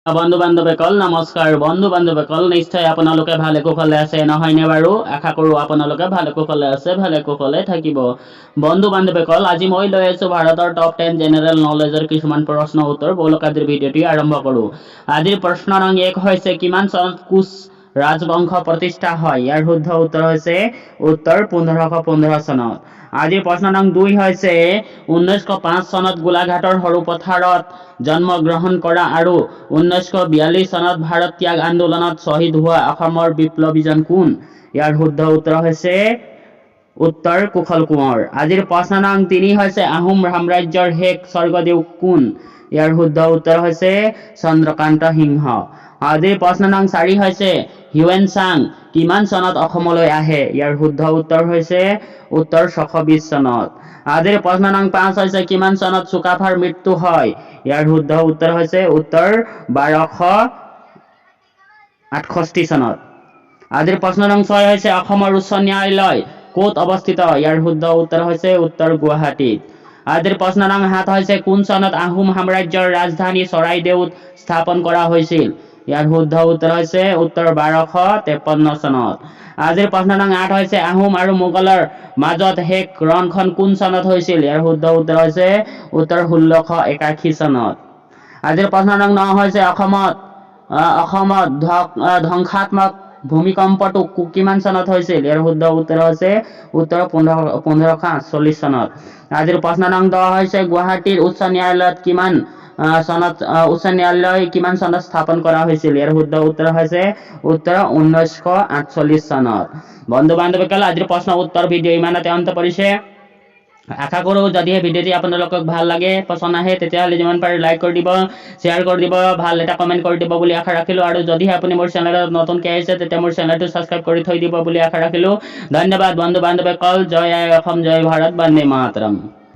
বন্ধু বান্ধৱীসকল নমস্কাৰ। বন্ধু বান্ধৱীসকল নিশ্চয় আপোনালোকে ভালে কুশলে আছে নহয়নে বাৰু? আশা কৰোঁ আপোনালোকে ভালে কুশলে আছে, ভালে কুশলে থাকিব। বন্ধু বান্ধৱীসকল আজি মই লৈ আছো ভাৰতৰ টপ 10 জেনেৰেল নলেজৰ কিছুমান প্ৰশ্ন উত্তৰ। বলক আজিৰ ভিডিঅ'টি আৰম্ভ কৰোঁ। আজিৰ প্ৰশ্ন নং 1 হৈছে কিমান চনত কোচ ৰাজবংশ প্ৰতিষ্ঠা হয়? ইয়াৰ শুদ্ধ উত্তৰ হৈছে উত্তৰ 1515 চনত। আজিৰ প্ৰশ্ন নং 2 হৈছে 1905 চনত গোলাঘাটৰ সৰু পথাৰত জন্মগ্ৰহণ কৰা আৰু 1942 চনত ভাৰত ত্যাগ আন্দোলনত শ্বহীদ হোৱা অসমৰ বিপ্লৱীজন কোন? ইয়াৰ শুদ্ধ উত্তৰ হৈছে উত্তৰ কুশল কোঁৱৰ। আজিৰ প্ৰশ্ন নং 3 হৈছে আহোম সাম্ৰাজ্যৰ শেষ স্বৰ্গদেউ কোন? ইয়াৰ শুদ্ধ উত্তৰ হৈছে চন্দ্ৰকান্ত সিংহ। আজিৰ প্ৰশ্ন নং 4 হৈছে হিউৱেন চাং কিমান চনত অসমলৈ আহে? ইয়াৰ শুদ্ধ উত্তৰ হৈছে উত্তৰ 620 চনত। আজিৰ প্ৰশ্ন নং 5 হৈছে কিমান চনত চুকাফাৰ মৃত্যু হয়? ইয়াৰ শুদ্ধ উত্তৰ হৈছে উত্তৰ 1268 চনত। আজিৰ প্ৰশ্ন নং 6 হৈছে অসমৰ উচ্চ ন্যায়ালয় ক'ত অৱস্থিত? ইয়াৰ শুদ্ধ উত্তৰ হৈছে উত্তৰ গুৱাহাটীত। আজিৰ প্ৰশ্ন নং 7 হৈছে কোন চনত আহোম সাম্ৰাজ্যৰ ৰাজধানী চৰাইদেউত স্থাপন কৰা হৈছিল? ইয়াৰ শুদ্ধ উত্তৰ হৈছে উত্তৰ 1253 চনত। আজিৰ প্ৰশ্ন নং 8 হৈছে আহোম আৰু মোগলৰ মাজত শেষ ৰণখন কোন চনত হৈছিল? ইয়াৰ শুদ্ধ উত্তৰ হৈছে উত্তৰ 1681 চনত। আজিৰ প্ৰশ্ন নং 9 হৈছে অসমত ধ্বংসাত্মক ভূমিকম্পটো কিমান চনত হৈছিল? ইয়াৰ শুদ্ধ উত্তৰ হৈছে উত্তৰ 1548 চনত। আজিৰ প্ৰশ্ন নং 10 হৈছে গুৱাহাটীৰ উচ্চ ন্যায়ালয় কিমান চনত স্থাপন কৰা হৈছিল? ইয়াৰ শুদ্ধ উত্তৰ হৈছে উত্তৰ 1948 চনত। বন্ধু বান্ধৱীসকল আজিৰ প্ৰশ্ন উত্তৰ ভিডিঅ' ইমানতে অন্ত পৰিছে। আশা কৰোঁ যদিহে ভিডিঅ'টি আপোনালোকক ভাল লাগে, পচন্দ আহে তেতিয়াহ'লে যিমান পাৰে লাইক কৰি দিব, শ্বেয়াৰ কৰি দিব, ভাল এটা কমেণ্ট কৰি দিব বুলি আশা ৰাখিলোঁ। আৰু যদিহে আপুনি মোৰ চেনেলত নতুনকৈ আহিছে তেতিয়া মোৰ চেনেলটো ছাবস্ক্ৰাইব কৰি থৈ দিব বুলি আশা ৰাখিলোঁ। ধন্যবাদ বন্ধু বান্ধৱীসকল। জয় আই অসম, জয় ভাৰত, বন্দে মাতৰম।